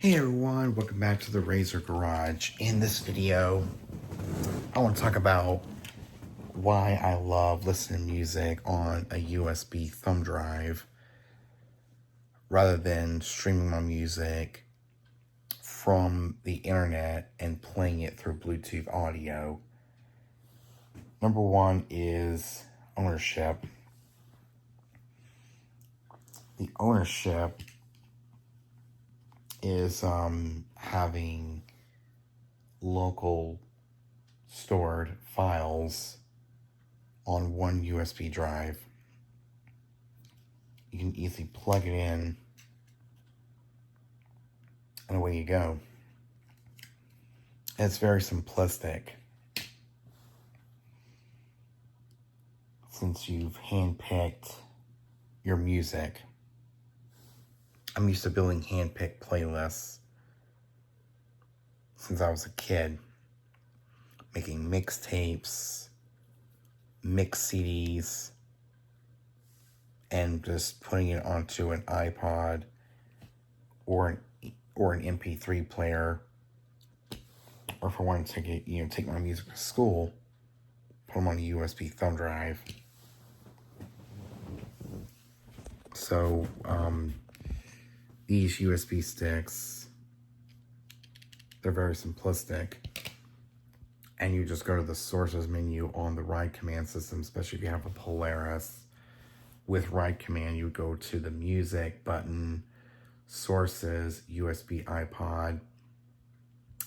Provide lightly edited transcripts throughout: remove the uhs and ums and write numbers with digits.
Hey everyone, welcome back to the Razor Garage. In this video, I want to talk about why I love listening to music on a USB thumb drive rather than streaming my music from the internet and playing it through Bluetooth audio. Number one is ownership. The ownership is having local stored files on one USB drive. You can easily plug it in and away you go. It's very simplistic since you've handpicked your music. I'm used to building handpicked playlists since I was a kid, making mixtapes, mix CDs, and just putting it onto an iPod or an MP3 player, or if I wanted to take my music to school, put them on a USB thumb drive. So these USB sticks, they're very simplistic, and you just go to the sources menu on the Ride Command system, especially if you have a Polaris. With Ride Command, you go to the music button, sources, USB iPod.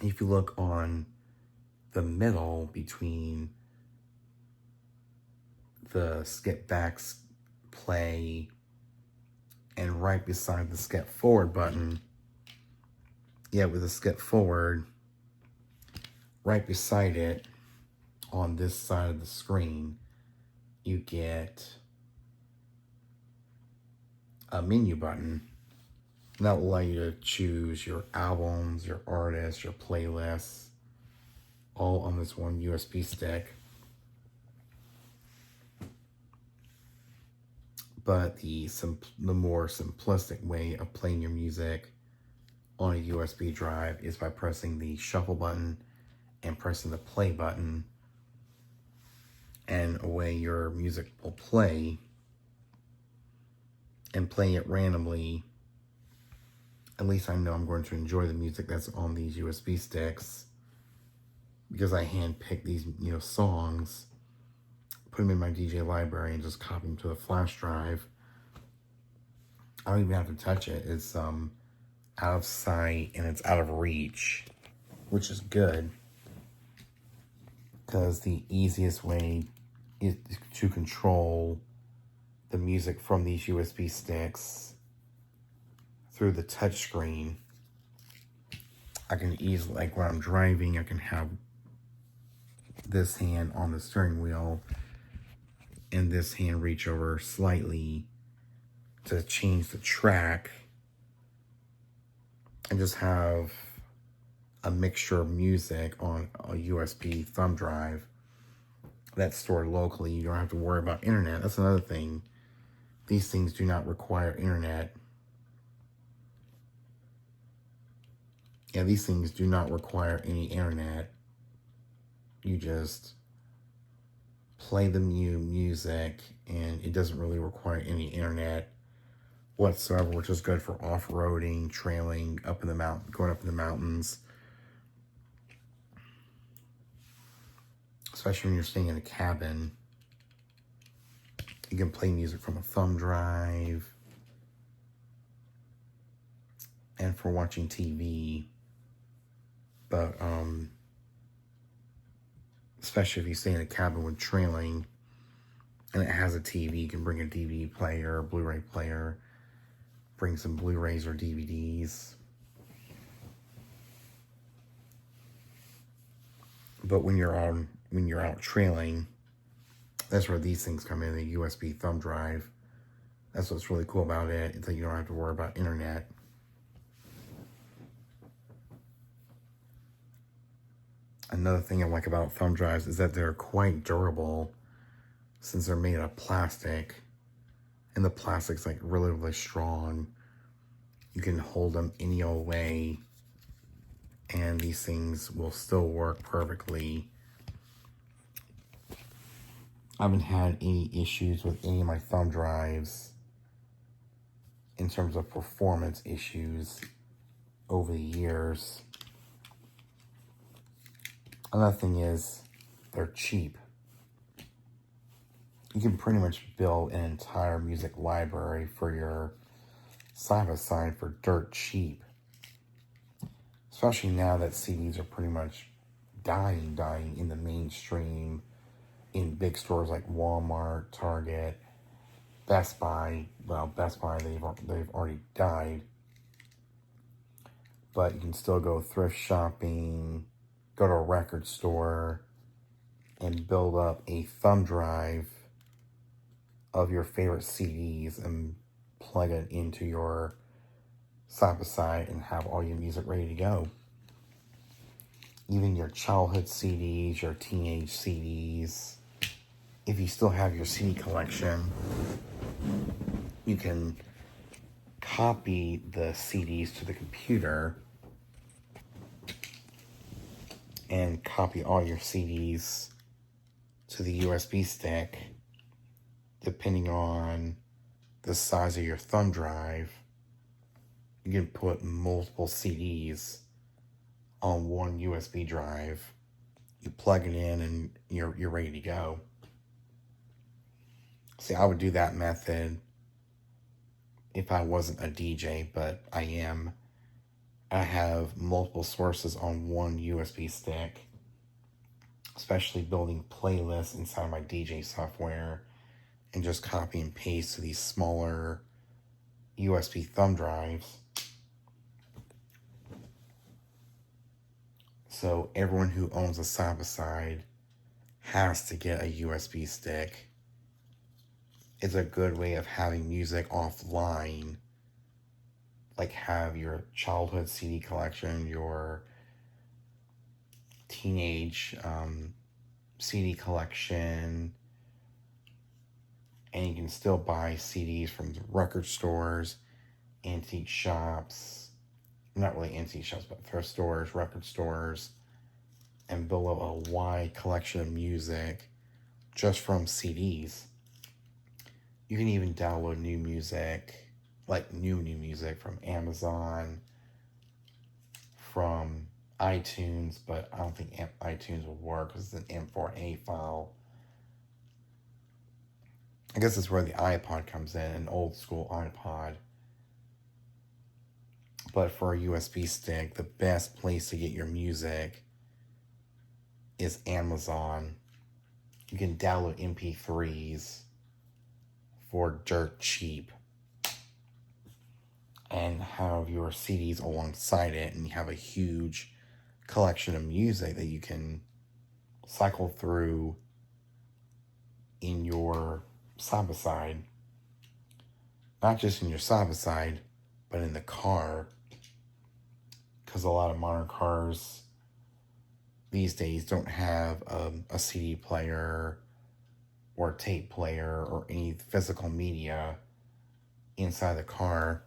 If you look on the middle between the skip back, play, and right beside the skip forward button, with the skip forward, right beside it on this side of the screen, you get a menu button. And that will allow you to choose your albums, your artists, your playlists, all on this one USB stick. But the more simplistic way of playing your music on a USB drive is by pressing the shuffle button and pressing the play button, and away your music will play, and playing it randomly. At least I know I'm going to enjoy the music that's on these USB sticks because I handpick these songs, put them in my DJ library, and just copy them to the flash drive. I don't even have to touch it. It's out of sight and it's out of reach, which is good, because the easiest way is to control the music from these USB sticks through the touch screen. I can easily, like when I'm driving, I can have this hand on the steering wheel and this hand reach over slightly to change the track, and just have a mixture of music on a USB thumb drive that's stored locally. You don't have to worry about internet. That's another thing. These things do not require internet. These things do not require any internet. You just play the music, and it doesn't really require any internet whatsoever, which is good for off-roading, trailing up in the mountain, going up in the mountains, especially when you're staying in a cabin. You can play music from a thumb drive, and for watching TV. But especially if you stay in a cabin with trailing and it has a TV, you can bring a DVD player, a Blu-ray player, bring some Blu-rays or DVDs. But when you're out trailing, that's where these things come in, the USB thumb drive. That's what's really cool about it. It's like you don't have to worry about internet. Another thing I like about thumb drives is that they're quite durable, since they're made of plastic, and the plastic's like really, really strong. You can hold them any old way, and these things will still work perfectly. I haven't had any issues with any of my thumb drives in terms of performance issues over the years. Another thing is, they're cheap. You can pretty much build an entire music library for your side-by-side for dirt cheap. Especially now that CDs are pretty much dying in the mainstream, in big stores like Walmart, Target, Best Buy. Well, Best Buy, they've already died. But you can still go thrift shopping, go to a record store, and build up a thumb drive of your favorite CDs and plug it into your side-by-side and have all your music ready to go. Even your childhood CDs, your teenage CDs. If you still have your CD collection, you can copy the CDs to the computer and copy all your CDs to the USB stick, depending on the size of your thumb drive. You can put multiple CDs on one USB drive. You plug it in and you're ready to go. See, I would do that method if I wasn't a DJ, but I am. I have multiple sources on one USB stick, especially building playlists inside my DJ software and just copy and paste to these smaller USB thumb drives. So everyone who owns a side-by-side has to get a USB stick. It's a good way of having music offline. Like have your childhood CD collection, your teenage CD collection, and you can still buy CDs from the record stores, antique shops, not really antique shops, but thrift stores, record stores, and build up a wide collection of music just from CDs. You can even download new music, like new music from Amazon, from iTunes, but I don't think iTunes will work because it's an M4A file. I guess that's where the iPod comes in, an old school iPod. But for a USB stick, the best place to get your music is Amazon. You can download MP3s for dirt cheap and have your CDs alongside it, and you have a huge collection of music that you can cycle through in your side-by-side. Not just in your side-by-side, but in the car. Because a lot of modern cars these days don't have a CD player or a tape player or any physical media inside the car.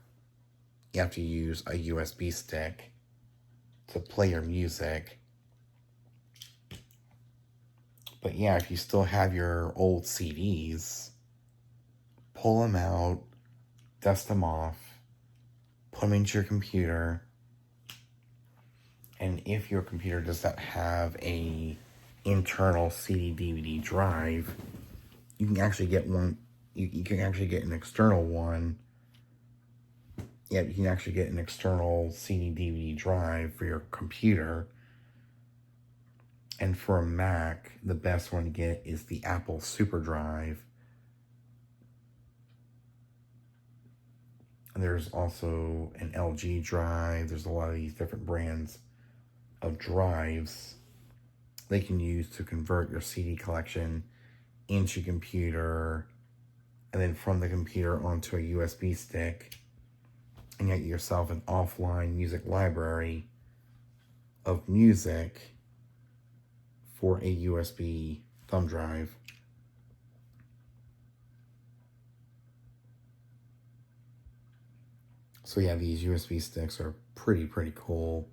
You have to use a USB stick to play your music. But yeah, if you still have your old CDs, pull them out, dust them off, put them into your computer. And if your computer does not have a internal CD DVD drive, you can actually get one. You can actually get an external one. Yeah, you can actually get an external CD DVD drive for your computer. And for a Mac, the best one to get is the Apple SuperDrive. There's also an LG drive. There's a lot of these different brands of drives they can use to convert your CD collection into your computer, and then from the computer onto a USB stick, and get yourself an offline music library of music for a USB thumb drive. So yeah, these USB sticks are pretty cool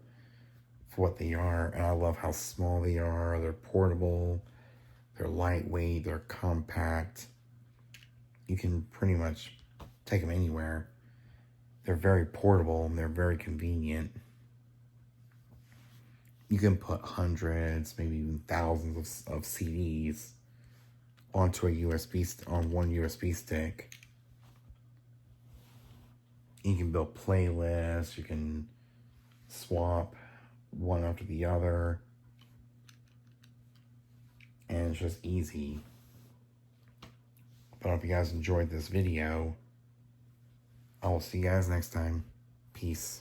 for what they are. And I love how small they are. They're portable, they're lightweight, they're compact. You can pretty much take them anywhere. They're very portable and they're very convenient. You can put hundreds, maybe even thousands of CDs onto on one USB stick. You can build playlists. You can swap one after the other, and it's just easy. But I hope you guys enjoyed this video. I will see you guys next time. Peace.